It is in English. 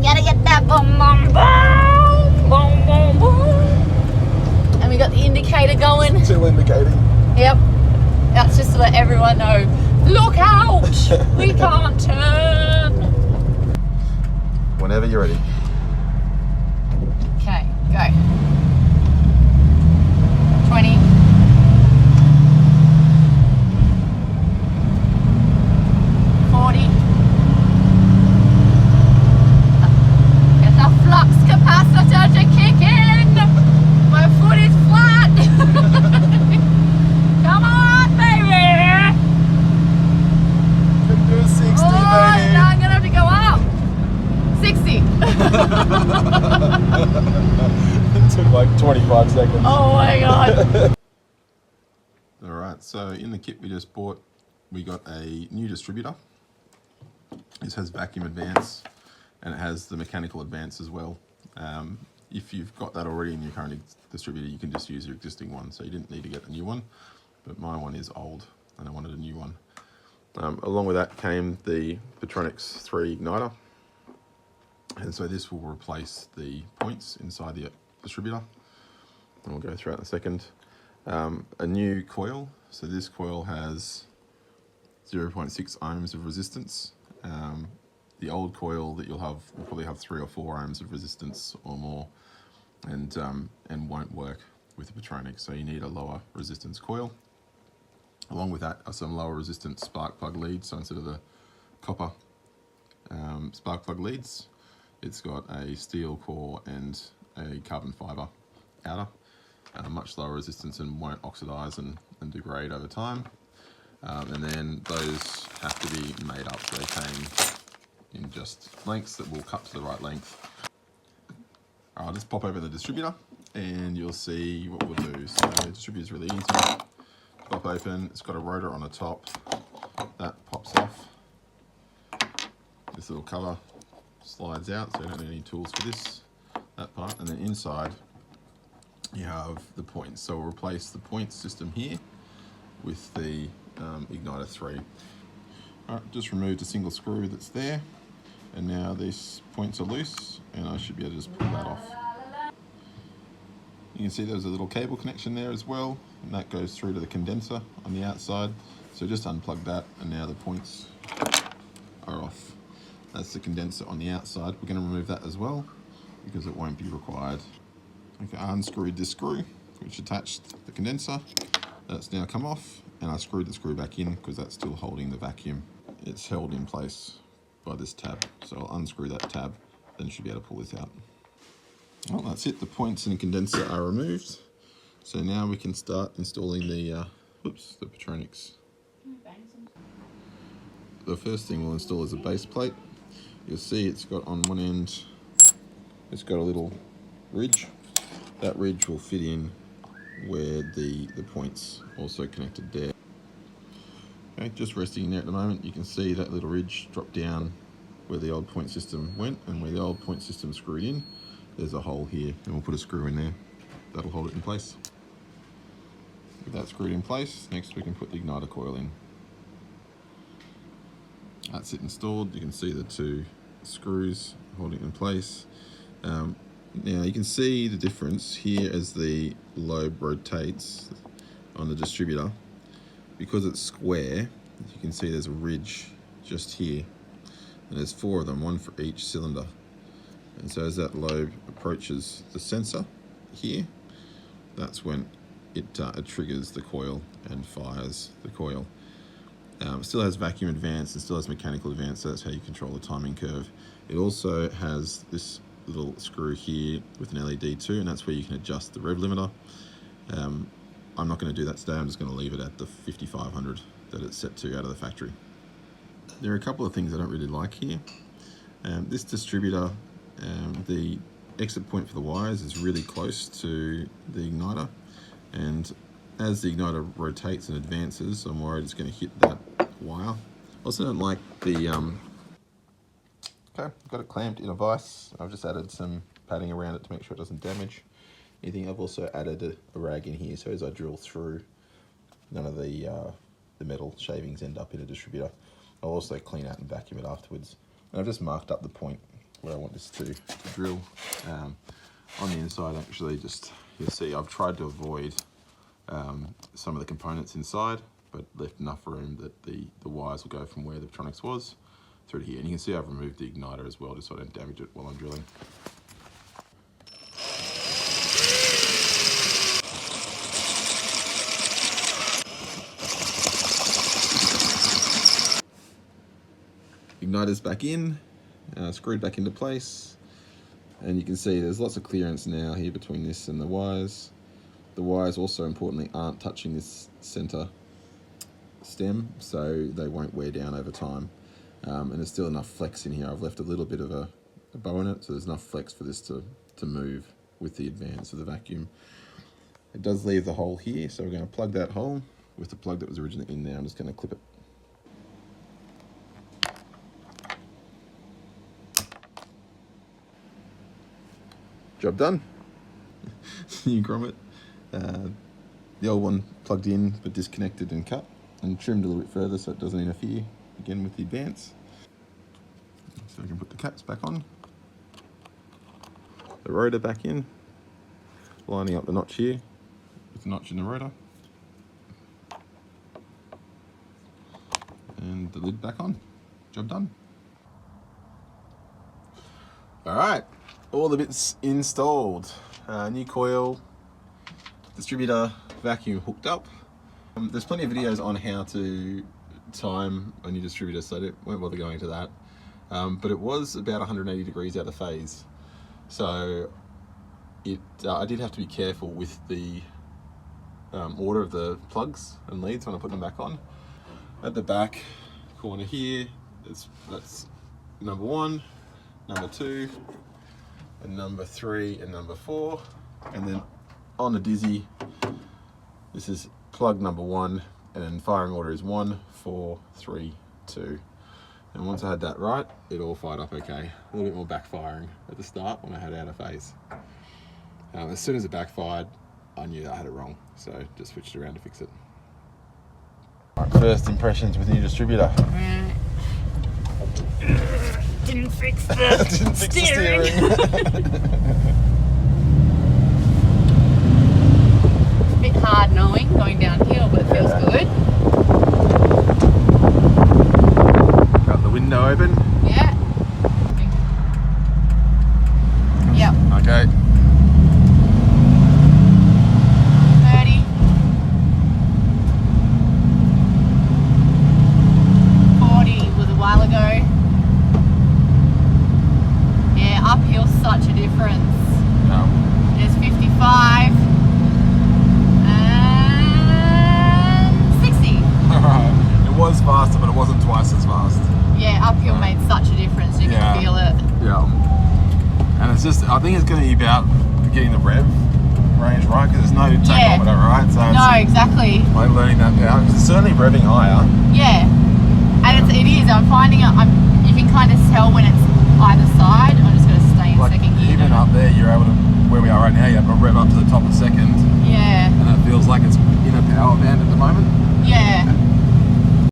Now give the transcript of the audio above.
Gotta get that boom, boom, boom, boom, boom, boom. And we got the indicator going. Still indicating. Yep. That's just to let everyone know. Look out! We can't turn. Whenever you're ready. Okay, go. 20. 40. Get the flux capacitor to kick in. My foot is flat. Come on, baby. Can do 60, Oh, baby. now I'm gonna have to go up. 60. It took like 25 seconds. Oh my god. Alright, so in the kit we just bought, we got a new distributor. This has vacuum advance and it has the mechanical advance as well. If you've got that already in your current distributor, you can just use your existing one, so you didn't need to get a new one. But my one is old and I wanted a new one. Along with that came the Pertronix III Igniter. And so this will replace the points inside the distributor. And we'll go through that in a second. A new coil. So this coil has 0.6 ohms of resistance. The old coil that you'll have will probably have 3 or 4 ohms of resistance or more, and won't work with the Pertronix. So you need a lower resistance coil. Along with that are some lower resistance spark plug leads. So instead of the copper spark plug leads, it's got a steel core and a carbon fiber outer. Much lower resistance and won't oxidize and degrade over time. And then those have to be made up, so they came in just lengths that will cut to the right length. I'll just pop over the distributor and you'll see what we'll do. So the distributor is really easy to pop open. It's got a rotor on the top that pops off. This little cover slides out, so you don't need any tools for that part. And then inside you have the points. So we'll replace the points system here with the Igniter 3. Alright, just removed a single screw that's there, and now these points are loose and I should be able to just pull that off. You can see there's a little cable connection there as well, and that goes through to the condenser on the outside. So just unplug that and now the points are off. That's the condenser on the outside. We're going to remove that as well because it won't be required. Okay, I unscrewed this screw which attached the condenser. That's now come off, and I screwed the screw back in because that's still holding the vacuum. It's held in place by this tab, so I'll unscrew that tab, then you should be able to pull this out. Well, that's it. The points and condenser are removed. So now we can start installing the Pertronix. The first thing we'll install is a base plate. You'll see it's got on one end, it's got a little ridge. That ridge will fit in where the points also connected there. Okay, just resting in there at the moment. You can see that little ridge drop down where the old point system went, and where the old point system screwed in, there's a hole here, and we'll put a screw in there. That'll hold it in place. With that screwed in place, next we can put the igniter coil in. That's it installed. You can see the two screws holding it in place. Now you can see the difference here as the lobe rotates on the distributor. Because it's square, you can see there's a ridge just here, and there's 4 of them, 1 for each cylinder. And so as that lobe approaches the sensor here, that's when it triggers the coil and fires the coil. It still has vacuum advance and still has mechanical advance, so that's how you control the timing curve. It also has this little screw here with an LED too, and that's where you can adjust the rev limiter. I'm not going to do that today. I'm just going to leave it at the 5500 that it's set to out of the factory. There are a couple of things I don't really like here. This distributor, the exit point for the wires is really close to the igniter, and as the igniter rotates and advances, I'm worried it's going to hit that wire. Also don't like the okay, got it clamped in a vise. I've just added some padding around it to make sure it doesn't damage anything. I've also added a rag in here, so as I drill through, none of the metal shavings end up in a distributor. I'll also clean out and vacuum it afterwards. And I've just marked up the point where I want this to drill. On the inside, actually, just you'll see I've tried to avoid some of the components inside, but left enough room that the wires will go from where the Pertronix was through to here. And you can see I've removed the igniter as well, just so I don't damage it while I'm drilling. Igniter's back in, screwed back into place, and you can see there's lots of clearance now here between this and the wires. The wires also importantly aren't touching this center stem, so they won't wear down over time. And there's still enough flex in here. I've left a little bit of a bow in it, so there's enough flex for this to move with the advance of the vacuum. It does leave the hole here, so we're going to plug that hole with the plug that was originally in there. I'm just going to clip it. Job done. New grommet. The old one plugged in but disconnected and cut and trimmed a little bit further so it doesn't interfere again with the advance. So we can put the caps back on. The rotor back in. Lining up the notch here with the notch in the rotor. And the lid back on. Job done. Alright. All the bits installed. New coil, distributor, vacuum hooked up. There's plenty of videos on how to time a new distributor, so I won't bother going into that. But it was about 180 degrees out of phase. So I did have to be careful with the order of the plugs and leads when I put them back on. At the back corner here, that's number 1, number 2, and number 3 and number 4, and then on the dizzy this is plug number 1, and then firing order is 1, 4, 3, 2. And once I had that right, it all fired up okay. A little bit more backfiring at the start when I had it out of phase. As soon as it backfired, I knew that I had it wrong, so just switched around to fix it. Right, first impressions with the new distributor. Didn't fix the steering. A bit hard knowing going downhill, but it feels good. Got the window open. Yeah. Yep. Okay. 30. 40 was a while ago. Uphill's such a difference. No. There's 55 and 60. It was faster, but it wasn't twice as fast. Yeah, uphill made such a difference. You can feel it. Yeah. And it's just, I think it's going to be about getting the rev range right, because there's no tachometer, right? So no, exactly. Like learning that out, because it's certainly revving higher. Yeah, and it is. I'm finding it. You can kind of tell when it's either side.